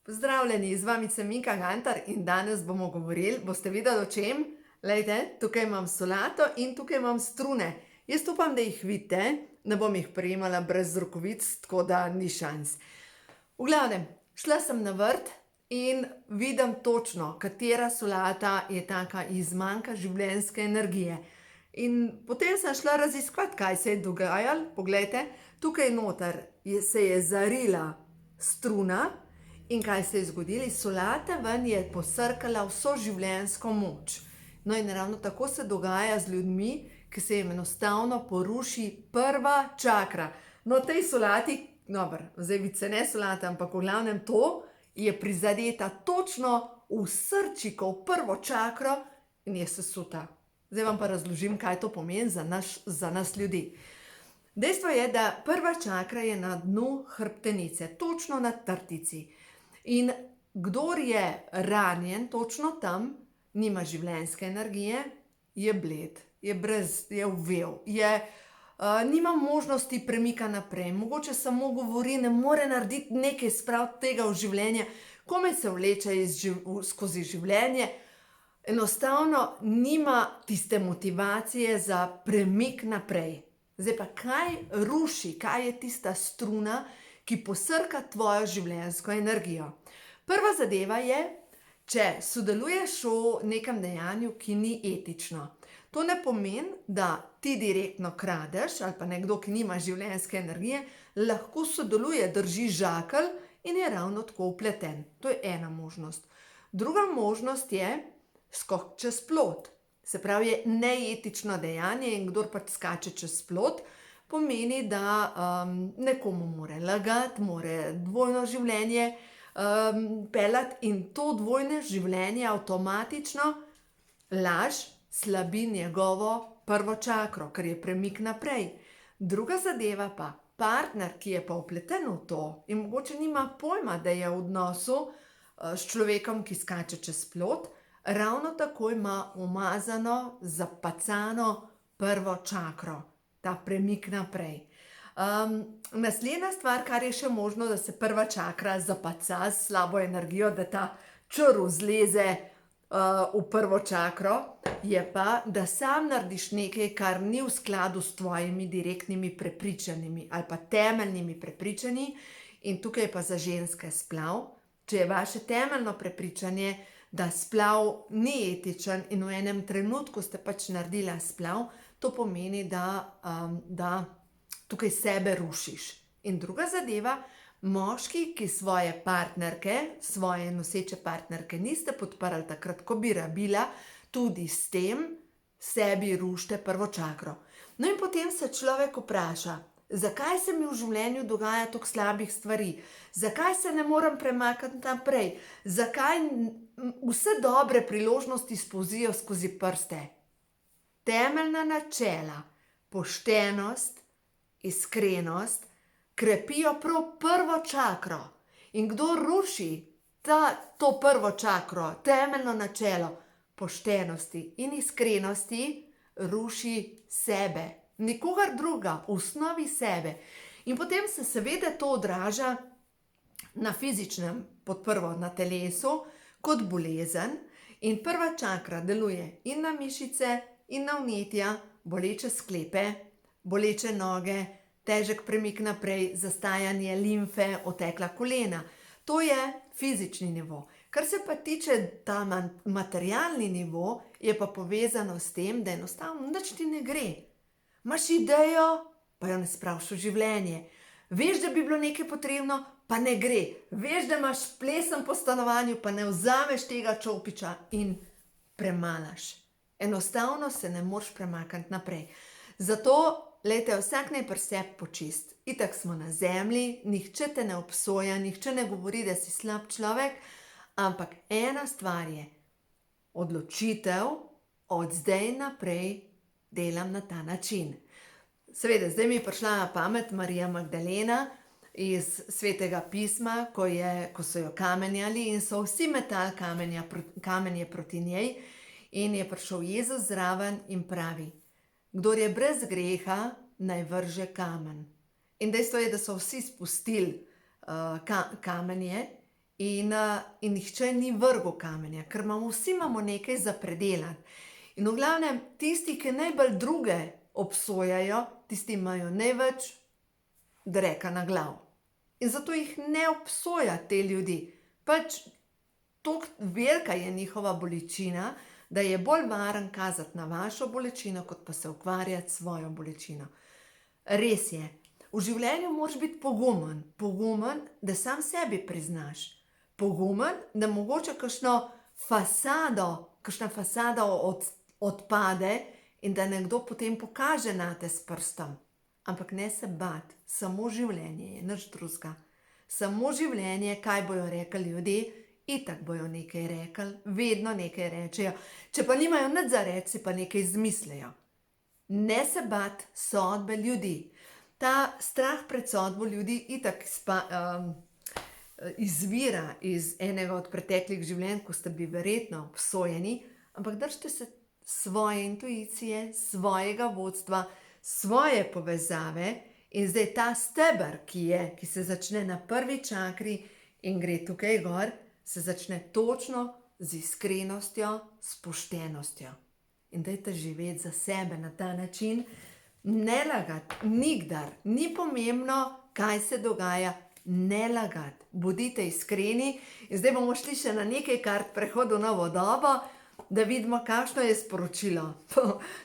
Pozdravljeni, z vami sem Minka Gantar in danes bomo govorili, boste videli o čem? Lejte, tukaj imam solato in tukaj imam strune. Jaz upam, da jih vidite, ne bom jih prijemala brez rokavic, tako da ni šans. V glavnem, šla sem na vrt in vidim točno, katera solata je taka iz manjka življenjske energije. In potem sem šla raziskovati, kaj se je dogajalo. Poglejte, tukaj noter se je zarila struna. In kaj se je zgodilo? Iz solate ven je posrkala vso življenjsko moč. No in ravno tako se dogaja z ljudmi, ki se jim enostavno poruši prva čakra. No, tej solati, dobro, zdaj vice ne solata, ampak v glavnem to je prizadeta točno v srčiko, v prvo čakro in je sesuta. Zdaj vam pa razložim, kaj to pomeni za nas ljudi. Dejstvo je, da prva čakra je na dnu hrbtenice, točno na trtici. In kdor je ranjen točno tam, nima življenjske energije, je bled, je uvel, nima možnosti premika naprej, mogoče samo govori, ne more narediti nekaj, spraviti tega v življenje, komaj se vleče skozi življenje, enostavno nima tiste motivacije za premik naprej. Zdaj pa kaj ruši, kaj je tista struna, ki posrka tvojo življenjsko energijo. Prva zadeva je, če sodeluješ v nekem dejanju, ki ni etično. To ne pomeni, da ti direktno kradeš ali pa nekdo, ki nima življenjske energije, lahko sodeluje, drži žakelj in je ravno tako vpleten. To je ena možnost. Druga možnost je skok čez plot. Se pravi, je neetično dejanje in kdor pač skače čez plot, pomeni, da nekomu more lagati, more dvojno življenje peljati in to dvojne življenje avtomatično laž slabi njegovo prvo čakro, ker je premik naprej. Druga zadeva pa, partner, ki je pa vpleten v to in mogoče nima pojma, da je v odnosu s človekom, ki skače čez plot, ravno tako ima umazano, zapacano prvo čakro. Ta premik naprej. Naslednja stvar, kar je še možno, da se prva čakra zapaca s slabo energijo, da ta črv zleze v prvo čakro, je pa, da sam narediš nekaj, kar ni v skladu s tvojimi direktnimi prepričanjami ali pa temeljnimi prepričanji. In tukaj je pa za ženske splav. Če je vaše temeljno prepričanje, da splav ni etičen in v enem trenutku ste pač naredila splav, to pomeni, da tukaj sebe rušiš. In druga zadeva, moški, ki svoje partnerke, svoje noseče partnerke niste podprli takrat, ko bi rabila, tudi s tem sebi rušite prvo čakro. No in potem se človek vpraša, zakaj se mi v življenju dogaja toliko slabih stvari? Zakaj se ne morem premakniti naprej? Zakaj vse dobre priložnosti spolzijo skozi prste? Temeljna načela, poštenost, iskrenost, krepijo prav prvo čakro. In kdo ruši to prvo čakro, temeljno načelo poštenosti in iskrenosti, ruši sebe. Nikogar druga, v osnovi sebe. In potem se seveda to odraža na fizičnem, pod prvo na telesu, kot bolezen. In prva čakra deluje in na mišice, in na vnetja, boleče sklepe, boleče noge, težek premik naprej, zastajanje limfe, otekla kolena. To je fizični nivo. Kar se pa tiče ta materialni nivo, je pa povezano s tem, da enostavno nič ti ne gre. Imaš idejo, pa jo ne spraviš v življenje. Veš, da bi bilo nekaj potrebno, pa ne gre. Veš, da imaš plesen po stanovanju, pa ne vzameš tega čopiča in premalaš. Enostavno se ne moreš premakniti naprej. Zato, glejte, vsak naj pri sebi počist. Itak smo na zemlji, nihče te ne obsoja, nihče ne govori, da si slab človek, ampak ena stvar je odločitev, od zdaj naprej delam na ta način. Seveda, zdaj mi je prišla na pamet Marija Magdalena iz Svetega pisma, ko so jo kamenjali in so vsi metali kamenje proti njej. In je prišel Jezus zraven in pravi, kdor je brez greha, naj vrže kamen. In dejstvo je, da so vsi spustili kamenje in nihče ni vrgel kamenja, ker vsi imamo nekaj za predelati. In v glavnem, tisti, ki najbolj druge obsojajo, tisti imajo največ dreka na glavo. In zato jih ne obsoja te ljudi. Pač toliko velika je njihova bolečina, da je bolj varen kazati na vašo bolečino, kot pa se ukvarjati s svojo bolečino. Res je, v življenju moraš biti pogumen. Pogumen, da sam sebi priznaš. Pogumen, da mogoče kakšna fasada odpade in da nekdo potem pokaže nate s prstom. Ampak ne se bati, samo življenje je, nič drugega. Samo življenje, kaj bojo rekli ljudje, itak bojo nekaj rekli, vedno nekaj rečejo. Če pa nimajo nič za reči, si pa nekaj izmislijo. Ne se bati sodbe ljudi. Ta strah pred sodbo ljudi itak izvira iz enega od preteklih življenj, ko ste bili verjetno obsojeni, ampak držite se svoje intuicije, svojega vodstva, svoje povezave in zdaj ta steber, ki se začne na prvi čakri in gre tukaj gor, se začne točno z iskrenostjo, s poštenostjo. In dajte živeti za sebe na ta način, ne lagati, nikdar, ni pomembno, kaj se dogaja, ne lagati, bodite iskreni. In zdaj bomo šli še na nekaj kart prehodu novo dobo, da vidimo, kakšno je sporočilo.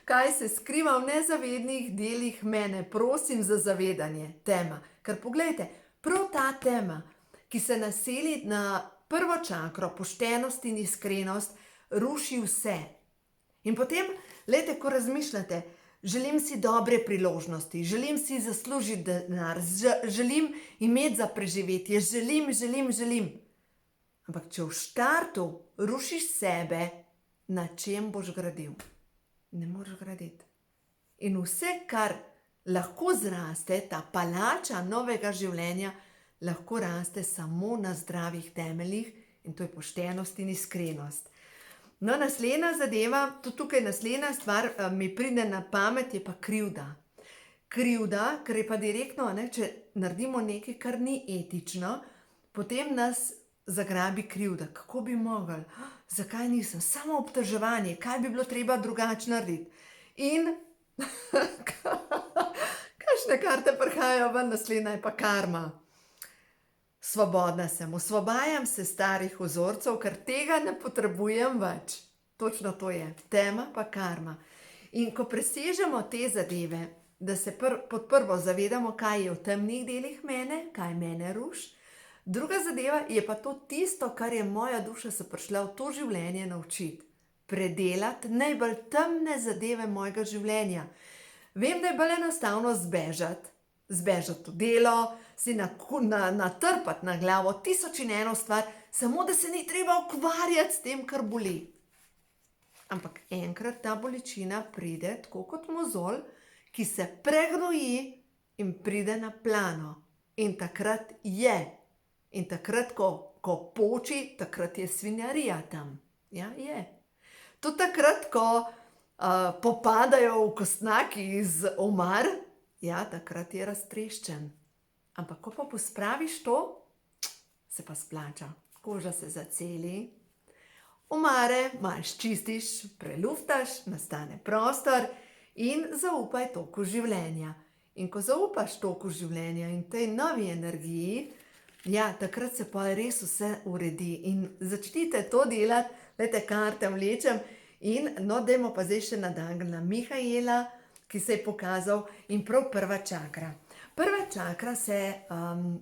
Kaj se skriva v nezavednih delih mene, prosim za zavedanje, tema. Ker poglejte, prav ta tema, ki se naseli na prvo čakro, poštenost in iskrenost, ruši vse. In potem, glejte, ko razmišljate, želim si dobre priložnosti, želim si zaslužiti denar, želim imeti za preživetje, želim. Ampak če v štartu rušiš sebe, na čem boš gradil? Ne moreš graditi. In vse, kar lahko zraste, ta palača novega življenja, lahko raste samo na zdravih temeljih in to je poštenost in iskrenost. No, naslednja zadeva, tudi tukaj naslednja stvar mi pride na pamet, je pa krivda. Krivda, ker je pa direktno, če naredimo nekaj, kar ni etično, potem nas zagrabi krivda. Kako bi mogli? Zakaj nisem? Samo obtoževanje, kaj bi bilo treba drugače narediti? In kakšne karte prihajajo ven, naslednja je pa karma. Svobodna sem, osvobajam se starih vzorcev, ker tega ne potrebujem več. Točno to je, tema pa karma. In ko presežemo te zadeve, da se pod prvo zavedamo, kaj je v temnih delih mene, kaj mene ruši, druga zadeva je pa to tisto, kar je moja duša se prišla v to življenje naučiti. Predelati najbolj temne zadeve mojega življenja. Vem, da je bolj enostavno zbežati v delo, si natrpati na glavo 1001 stvar, samo da se ni treba ukvarjati s tem, kar boli. Ampak enkrat ta bolečina pride, tako kot mozolj, ki se pregnoji in pride na plano. In takrat je. In takrat, ko poči, takrat je svinjarija tam. Ja, je. Tudi takrat, ko popadajo v kostnaki iz omar, ja, takrat je raztreščen. Ampak ko pa pospraviš to, se pa splača. Koža se zaceli, omare malo sčistiš, preluftaš, nastane prostor in zaupaj toku življenja. In ko zaupaš toku življenja in tej novi energiji, ja, takrat se pa res vse uredi. In začnite to delati, glejte, karte vlečem. In no, dajmo pa zdaj še na Angela Mihaela, ki se je pokazal, in prav prva čakra. Prva čakra se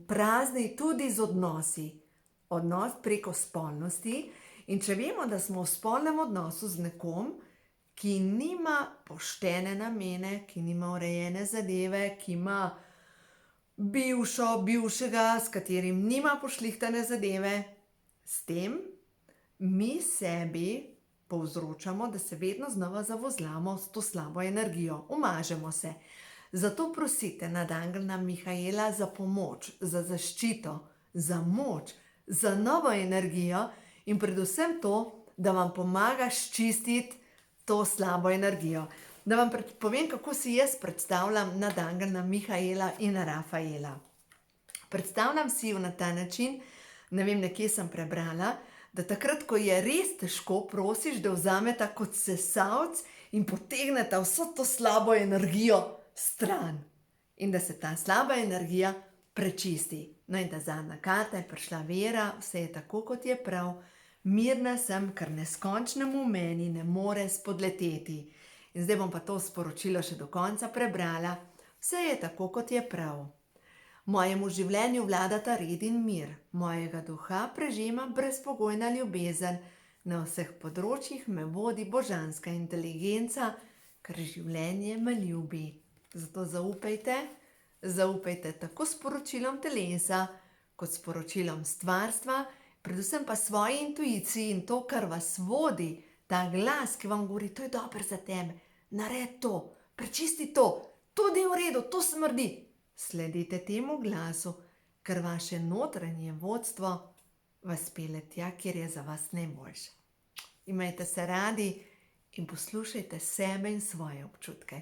prazni tudi z odnosi. Odnos preko spolnosti. In če vemo, da smo v spolnem odnosu z nekom, ki nima poštene namene, ki nima urejene zadeve, ki ima bivšega, s katerim nima pošlihtane zadeve, s tem mi sebi povzročamo, da se vedno znova zavozlamo s to slabo energijo, umažemo se. Zato prosite nad Angela Mihaela za pomoč, za zaščito, za moč, za novo energijo in predvsem to, da vam pomaga sčistiti to slabo energijo. Da vam povem, kako si jaz predstavljam nad Angela Mihaela in Rafaela. Predstavljam si jo na ta način, Ne vem, nekje sem prebrala, da takrat, ko je res težko, prosiš, da vzameta kot sesalec in potegneta vso to slabo energijo stran. In da se ta slaba energija prečisti. No in ta zadnja karta je prišla Vera, vse je tako, kot je prav. Mirna sem, ker neskončnemu meni ne more spodleteti. In zdaj bom pa to sporočilo še do konca prebrala. Vse je tako, kot je prav. Mojemu življenju vladata red in mir. Mojega duha prežema brezpogojna ljubezen. Na vseh področjih me vodi božanska inteligenca, ker življenje me ljubi. Zato zaupajte tako sporočilom telesa, kot sporočilom stvarstva, predvsem pa svoji intuiciji in to, kar vas vodi, ta glas, ki vam govori, to je dobro za tebe, naredi to, prečisti to ni v redu, to smrdi. Sledite temu glasu, ker vaše notranje vodstvo vas pelje tja, kjer je za vas najboljše. Imejte se radi in poslušajte sebe in svoje občutke.